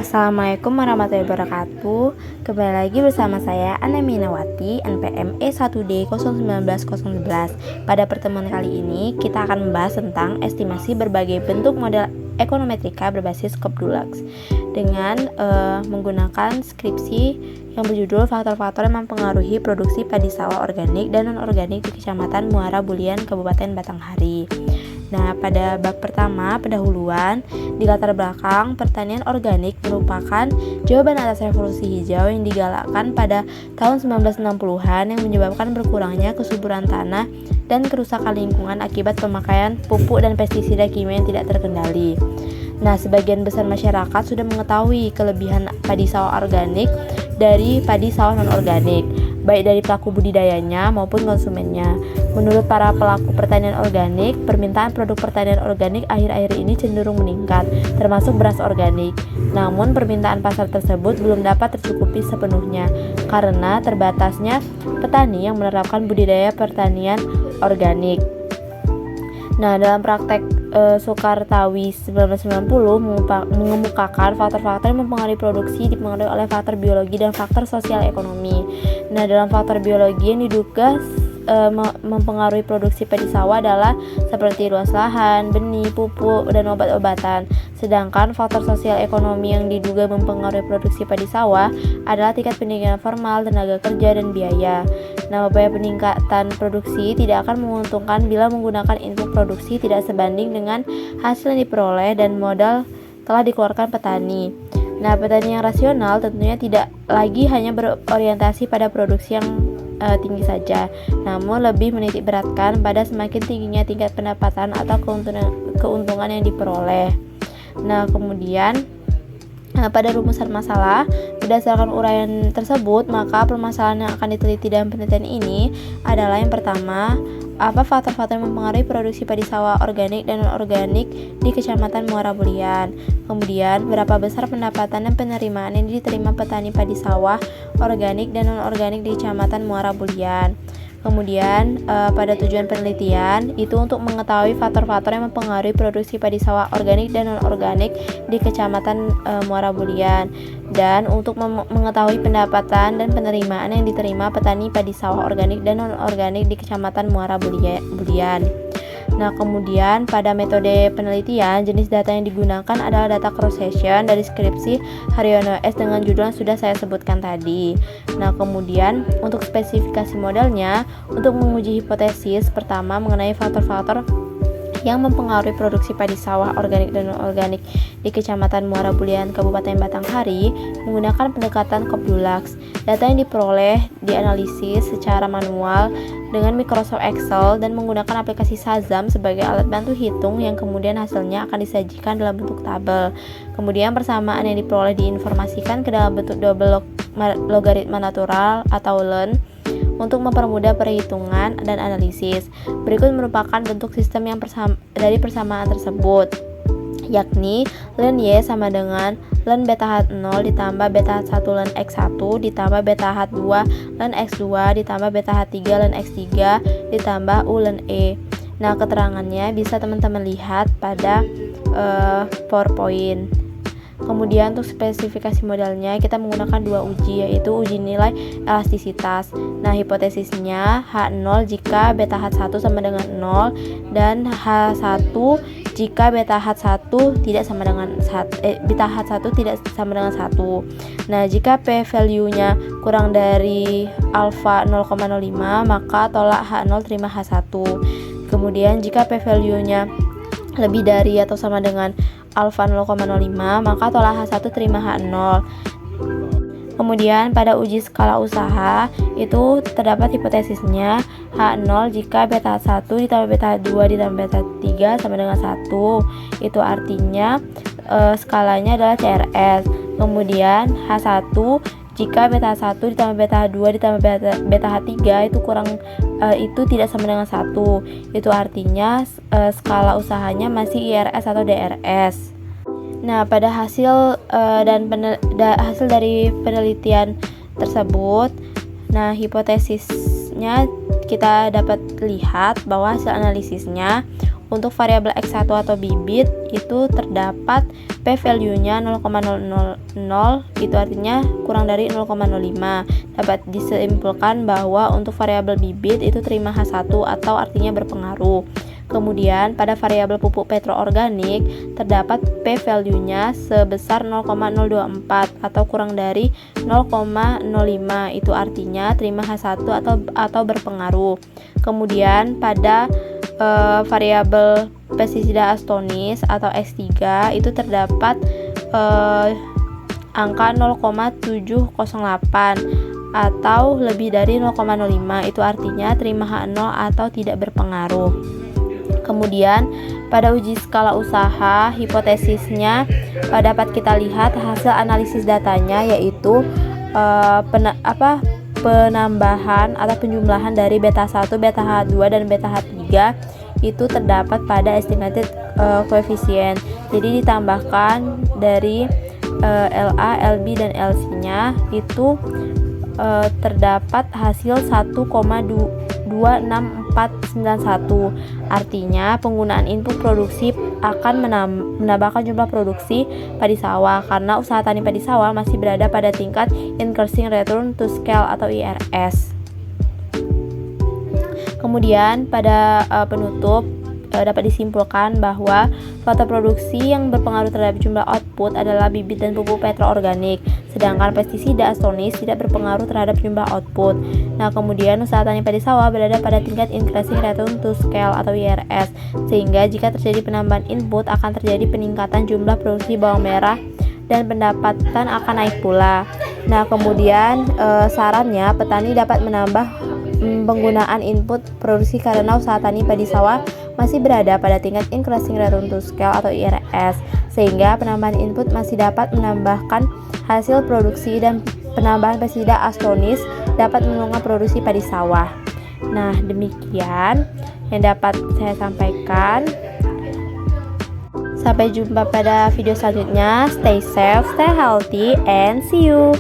Assalamualaikum warahmatullahi wabarakatuh. Kembali lagi bersama saya Ana Minawati, NPM E1D019011. Pada pertemuan kali ini kita akan membahas tentang estimasi berbagai bentuk model ekonometrika berbasis Kopdulax dengan menggunakan skripsi yang berjudul faktor-faktor yang mempengaruhi produksi padi sawah organik dan non-organik di Kecamatan Muara Bulian, Kabupaten Batanghari. Nah, pada bab pertama, pendahuluan, di latar belakang, pertanian organik merupakan jawaban atas revolusi hijau yang digalakkan pada tahun 1960-an yang menyebabkan berkurangnya kesuburan tanah dan kerusakan lingkungan akibat pemakaian pupuk dan pestisida kimia yang tidak terkendali. Nah, sebagian besar masyarakat sudah mengetahui kelebihan padi sawah organik dari padi sawah non-organik, baik dari pelaku budidayanya maupun konsumennya. Menurut para pelaku pertanian organik, permintaan produk pertanian organik akhir-akhir ini cenderung meningkat, termasuk beras organik. Namun, permintaan pasar tersebut belum dapat tercukupi sepenuhnya karena terbatasnya petani yang menerapkan budidaya pertanian organik. Nah, dalam praktek Sukartawi 1990 mengemukakan faktor-faktor yang mempengaruhi produksi dipengaruhi oleh faktor biologi dan faktor sosial ekonomi. Nah, dalam faktor biologi yang diduga mempengaruhi produksi padi sawah adalah seperti luas lahan, benih, pupuk, dan obat-obatan. Sedangkan faktor sosial ekonomi yang diduga mempengaruhi produksi padi sawah adalah tingkat pendidikan formal, tenaga kerja, dan biaya. Nah, upaya peningkatan produksi tidak akan menguntungkan bila menggunakan input produksi tidak sebanding dengan hasil yang diperoleh dan modal telah dikeluarkan petani. Nah, petani yang rasional tentunya tidak lagi hanya berorientasi pada produksi yang tinggi saja, namun lebih menitik beratkan pada semakin tingginya tingkat pendapatan atau keuntungan yang diperoleh. Nah, kemudian pada rumusan masalah, berdasarkan uraian tersebut, maka permasalahan yang akan diteliti dalam penelitian ini adalah yang pertama, apa faktor-faktor yang mempengaruhi produksi padi sawah organik dan non-organik di Kecamatan Muara Bulian. Kemudian, berapa besar pendapatan dan penerimaan yang diterima petani padi sawah organik dan non-organik di Kecamatan Muara Bulian. Kemudian, pada tujuan penelitian itu untuk mengetahui faktor-faktor yang mempengaruhi produksi padi sawah organik dan non-organik di Kecamatan Muara Bulian, dan untuk mengetahui pendapatan dan penerimaan yang diterima petani padi sawah organik dan non-organik di Kecamatan Muara Bulian. Nah, kemudian pada metode penelitian, jenis data yang digunakan adalah data cross-section dari skripsi Haryono S dengan judul yang sudah saya sebutkan tadi. Nah, kemudian untuk spesifikasi modelnya, untuk menguji hipotesis pertama mengenai faktor-faktor yang mempengaruhi produksi padi sawah organik dan non-organik di Kecamatan Muara Bulian, Kabupaten Batanghari, menggunakan pendekatan Kopdulax. Data yang diperoleh dianalisis secara manual dengan Microsoft Excel dan menggunakan aplikasi Shazam sebagai alat bantu hitung yang kemudian hasilnya akan disajikan dalam bentuk tabel. Kemudian persamaan yang diperoleh diinformasikan ke dalam bentuk double logaritma natural atau ln untuk mempermudah perhitungan dan analisis. Berikut merupakan bentuk sistem yang dari persamaan tersebut, yakni ln Y sama dengan ln beta H0 ditambah beta H1 ln X1 ditambah beta H2 ln X2 ditambah beta H3 ln X3 ditambah U ln E. Nah, keterangannya bisa teman-teman lihat pada PowerPoint. Kemudian untuk spesifikasi modelnya kita menggunakan dua uji, yaitu uji nilai elastisitas. Nah, hipotesisnya H0 jika beta H1 sama dengan 0 dan H1 jika beta H1 tidak sama dengan beta H1 tidak sama dengan 1. Nah, jika P value-nya kurang dari alfa 0,05 maka tolak H0 terima H1. Kemudian jika P value-nya lebih dari atau sama dengan alfa 0,05 maka tolak H1 terima H0. Kemudian pada uji skala usaha itu terdapat hipotesisnya H0 jika beta H1 ditambah beta H2 ditambah beta H3 sama dengan 1. Itu artinya skalanya adalah CRS. Kemudian H1 jika beta H1 ditambah beta H2 ditambah beta H3 itu tidak sama dengan 1. Itu artinya skala usahanya masih IRS atau DRS. Nah, pada hasil hasil dari penelitian tersebut, nah hipotesisnya kita dapat lihat bahwa hasil analisisnya untuk variabel X1 atau bibit itu terdapat P value-nya 0,000, itu artinya kurang dari 0,05. Dapat disimpulkan bahwa untuk variabel bibit itu terima H1 atau artinya berpengaruh. Kemudian pada variabel pupuk petroorganik terdapat P value-nya sebesar 0,024 atau kurang dari 0,05, itu artinya terima H1 atau berpengaruh. Kemudian pada variabel pestisida astonis atau X3 itu terdapat angka 0,708 atau lebih dari 0,05, itu artinya terima H0 atau tidak berpengaruh. Kemudian pada uji skala usaha, hipotesisnya dapat kita lihat hasil analisis datanya, yaitu penambahan atau penjumlahan dari beta 1, beta H2 dan beta H3 itu terdapat pada estimated coefficient. Jadi ditambahkan dari LA, LB dan LC-nya itu terdapat hasil 1,26491. Artinya penggunaan input produksi akan menambahkan jumlah produksi padi sawah karena usaha tani padi sawah masih berada pada tingkat increasing return to scale atau IRS. Kemudian pada penutup dapat disimpulkan bahwa faktor produksi yang berpengaruh terhadap jumlah output adalah bibit dan pupuk petroorganik, sedangkan pestisida astonis tidak berpengaruh terhadap jumlah output. Nah, kemudian usaha tani padi sawah berada pada tingkat increasing return to scale atau IRS, sehingga jika terjadi penambahan input akan terjadi peningkatan jumlah produksi bawang merah dan pendapatan akan naik pula. Nah, kemudian sarannya petani dapat menambah penggunaan input produksi karena usaha tani padi sawah masih berada pada tingkat increasing return to scale atau IRS, sehingga penambahan input masih dapat menambahkan hasil produksi dan penambahan pestisida astonis dapat menunggang produksi padi sawah. Nah, demikian yang dapat saya sampaikan. Sampai jumpa pada video selanjutnya. Stay safe, stay healthy, and see you.